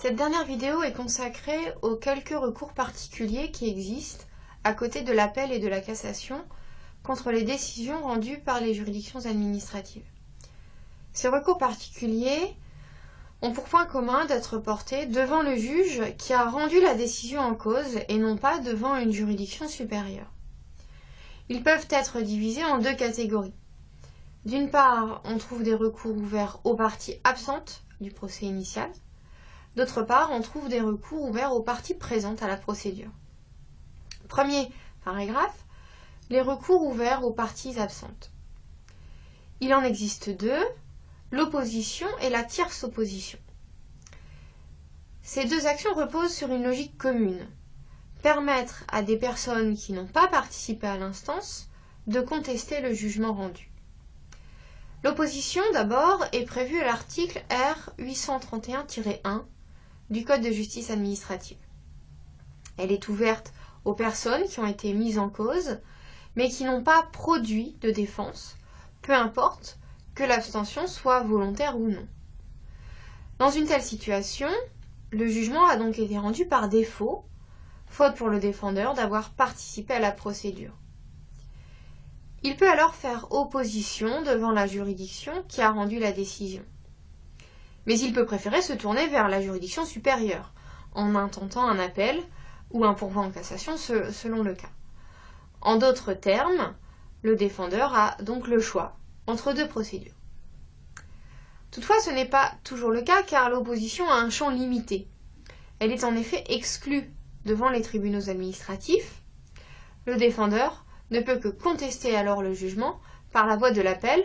Cette dernière vidéo est consacrée aux quelques recours particuliers qui existent à côté de l'appel et de la cassation contre les décisions rendues par les juridictions administratives. Ces recours particuliers ont pour point commun d'être portés devant le juge qui a rendu la décision en cause et non pas devant une juridiction supérieure. Ils peuvent être divisés en deux catégories. D'une part, on trouve des recours ouverts aux parties absentes du procès initial. D'autre part, on trouve des recours ouverts aux parties présentes à la procédure. Premier paragraphe, les recours ouverts aux parties absentes. Il en existe deux, l'opposition et la tierce opposition. Ces deux actions reposent sur une logique commune. Permettre à des personnes qui n'ont pas participé à l'instance de contester le jugement rendu. L'opposition, d'abord, est prévue à l'article R 831-1 du Code de justice administrative. Elle est ouverte aux personnes qui ont été mises en cause, mais qui n'ont pas produit de défense, peu importe que l'abstention soit volontaire ou non. Dans une telle situation, le jugement a donc été rendu par défaut, faute pour le défendeur d'avoir participé à la procédure. Il peut alors faire opposition devant la juridiction qui a rendu la décision. Mais il peut préférer se tourner vers la juridiction supérieure, en intentant un appel ou un pourvoi en cassation selon le cas. En d'autres termes, le défendeur a donc le choix entre deux procédures. Toutefois, ce n'est pas toujours le cas car l'opposition a un champ limité. Elle est en effet exclue devant les tribunaux administratifs. Le défendeur ne peut que contester alors le jugement par la voie de l'appel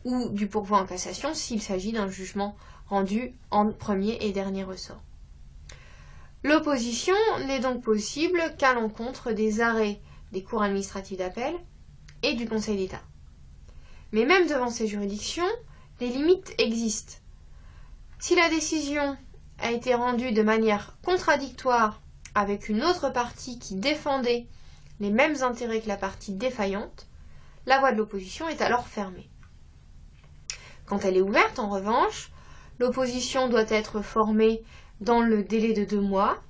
ou du pourvoi en cassation s'il s'agit d'un jugement rendu en premier et dernier ressort. L'opposition n'est donc possible qu'à l'encontre des arrêts des cours administratives d'appel et du Conseil d'État. Mais même devant ces juridictions, les limites existent. Si la décision a été rendue de manière contradictoire avec une autre partie qui défendait les mêmes intérêts que la partie défaillante, la voie de l'opposition est alors fermée. Quand elle est ouverte, en revanche, l'opposition doit être formée dans le délai de 2 mois,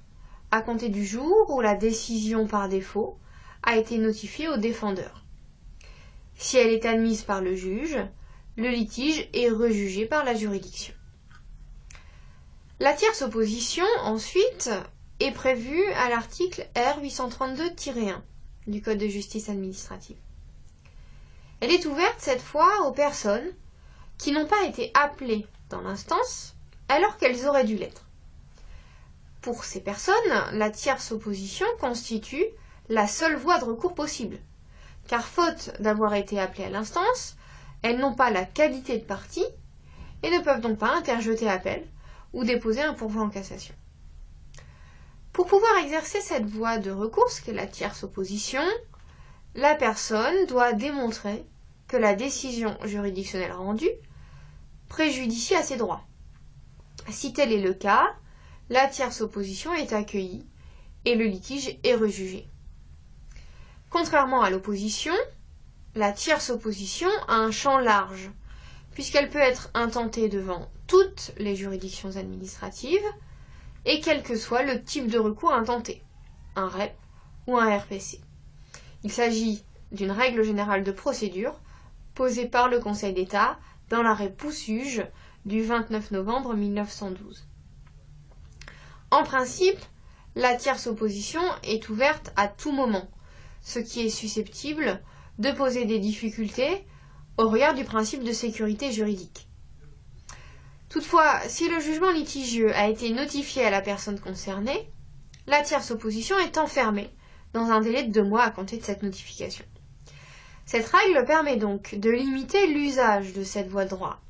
à compter du jour où la décision par défaut a été notifiée au défendeur. Si elle est admise par le juge, le litige est rejugé par la juridiction. La tierce opposition, ensuite, est prévue à l'article R 832-1 du Code de justice administrative. Elle est ouverte cette fois aux personnes qui n'ont pas été appelées dans l'instance alors qu'elles auraient dû l'être. Pour ces personnes, la tierce opposition constitue la seule voie de recours possible, car faute d'avoir été appelées à l'instance, elles n'ont pas la qualité de partie et ne peuvent donc pas interjeter appel ou déposer un pourvoi en cassation. Pour pouvoir exercer cette voie de recours, ce qu'est la tierce opposition, la personne doit démontrer que la décision juridictionnelle rendue préjudicie à ses droits. Si tel est le cas, la tierce opposition est accueillie et le litige est rejugé. Contrairement à l'opposition, la tierce opposition a un champ large, puisqu'elle peut être intentée devant toutes les juridictions administratives, et quel que soit le type de recours intenté, un REP ou un RPC. Il s'agit d'une règle générale de procédure posée par le Conseil d'État dans l'arrêt Poussuge du 29 novembre 1912. En principe, la tierce opposition est ouverte à tout moment, ce qui est susceptible de poser des difficultés au regard du principe de sécurité juridique. Toutefois, si le jugement litigieux a été notifié à la personne concernée, la tierce opposition est enfermée dans un délai de 2 mois à compter de cette notification. Cette règle permet donc de limiter l'usage de cette voie de droit.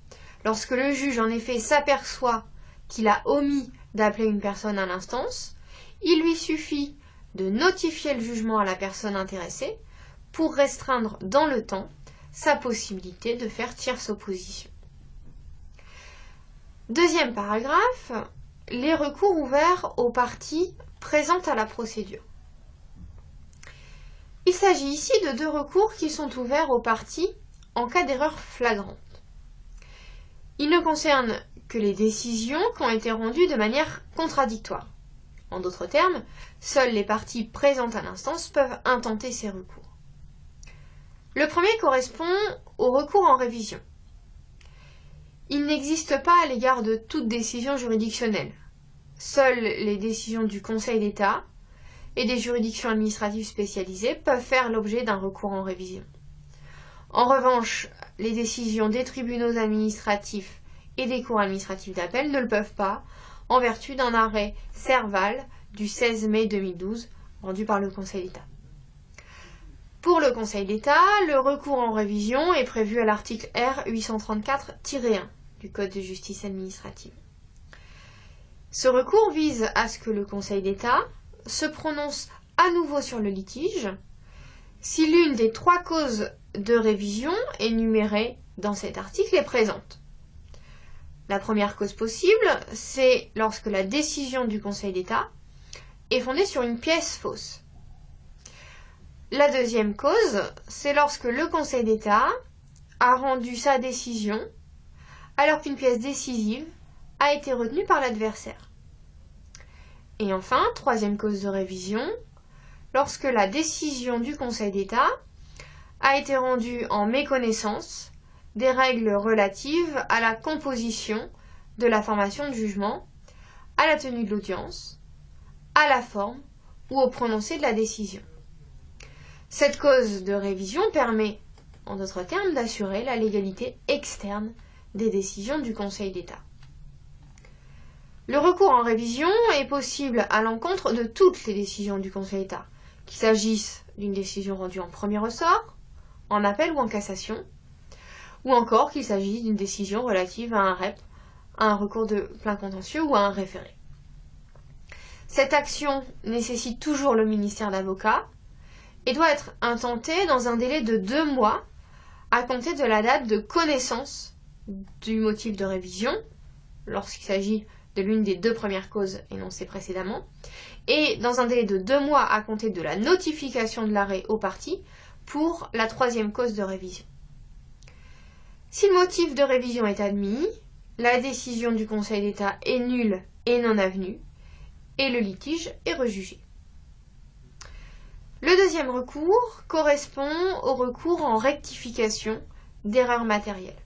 Lorsque le juge en effet s'aperçoit qu'il a omis d'appeler une personne à l'instance, il lui suffit de notifier le jugement à la personne intéressée pour restreindre dans le temps sa possibilité de faire tierce opposition. Deuxième paragraphe, les recours ouverts aux parties présentes à la procédure. Il s'agit ici de 2 recours qui sont ouverts aux parties en cas d'erreur flagrante. Ils ne concernent que les décisions qui ont été rendues de manière contradictoire. En d'autres termes, seules les parties présentes à l'instance peuvent intenter ces recours. Le premier correspond au recours en révision. Il n'existe pas à l'égard de toute décision juridictionnelle. Seules les décisions du Conseil d'État et des juridictions administratives spécialisées peuvent faire l'objet d'un recours en révision. En revanche, les décisions des tribunaux administratifs et des cours administratives d'appel ne le peuvent pas, en vertu d'un arrêt Serval du 16 mai 2012, rendu par le Conseil d'État. Pour le Conseil d'État, le recours en révision est prévu à l'article R 834-1 du Code de justice administrative. Ce recours vise à ce que le Conseil d'État se prononce à nouveau sur le litige si l'une des 3 causes de révision énumérées dans cet article est présente. La première cause possible, c'est lorsque la décision du Conseil d'État est fondée sur une pièce fausse. La deuxième cause, c'est lorsque le Conseil d'État a rendu sa décision alors qu'une pièce décisive a été retenue par l'adversaire. Et enfin, troisième cause de révision, lorsque la décision du Conseil d'État a été rendue en méconnaissance des règles relatives à la composition de la formation de jugement, à la tenue de l'audience, à la forme ou au prononcé de la décision. Cette cause de révision permet, en d'autres termes, d'assurer la légalité externe des décisions du Conseil d'État. Le recours en révision est possible à l'encontre de toutes les décisions du Conseil d'État, qu'il s'agisse d'une décision rendue en premier ressort, en appel ou en cassation, ou encore qu'il s'agisse d'une décision relative à un REP, à un recours de plein contentieux ou à un référé. Cette action nécessite toujours le ministère d'avocat et doit être intentée dans un délai de 2 mois à compter de la date de connaissance du motif de révision, lorsqu'il s'agit de l'une des 2 premières causes énoncées précédemment, et dans un délai de 2 mois à compter de la notification de l'arrêt aux parties pour la 3e cause de révision. Si le motif de révision est admis, la décision du Conseil d'État est nulle et non avenue, et le litige est rejugé. Le deuxième recours correspond au recours en rectification d'erreurs matérielles.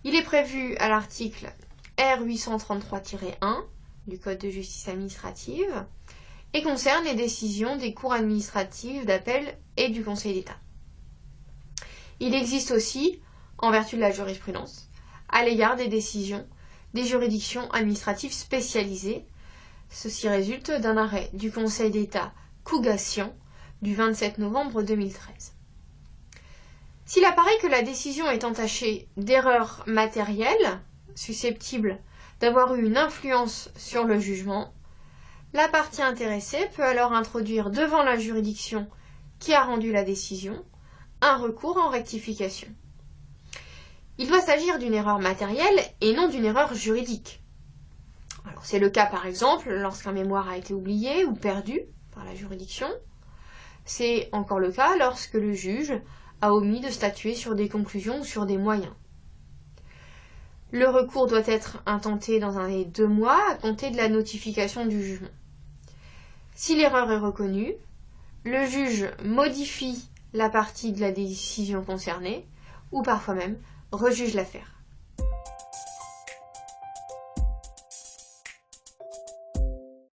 Il est prévu à l'article R 833-1 du Code de justice administrative et concerne les décisions des cours administratives d'appel et du Conseil d'État. Il existe aussi, en vertu de la jurisprudence, à l'égard des décisions des juridictions administratives spécialisées. Ceci résulte d'un arrêt du Conseil d'État Cougassian du 27 novembre 2013. S'il apparaît que la décision est entachée d'erreurs matérielles, susceptibles d'avoir eu une influence sur le jugement, la partie intéressée peut alors introduire devant la juridiction qui a rendu la décision un recours en rectification. Il doit s'agir d'une erreur matérielle et non d'une erreur juridique. Alors, c'est le cas par exemple lorsqu'un mémoire a été oublié ou perdu par la juridiction. C'est encore le cas lorsque le juge a omis de statuer sur des conclusions ou sur des moyens. Le recours doit être intenté dans un délai de 2 mois à compter de la notification du jugement. Si l'erreur est reconnue, le juge modifie la partie de la décision concernée ou parfois même rejuge l'affaire.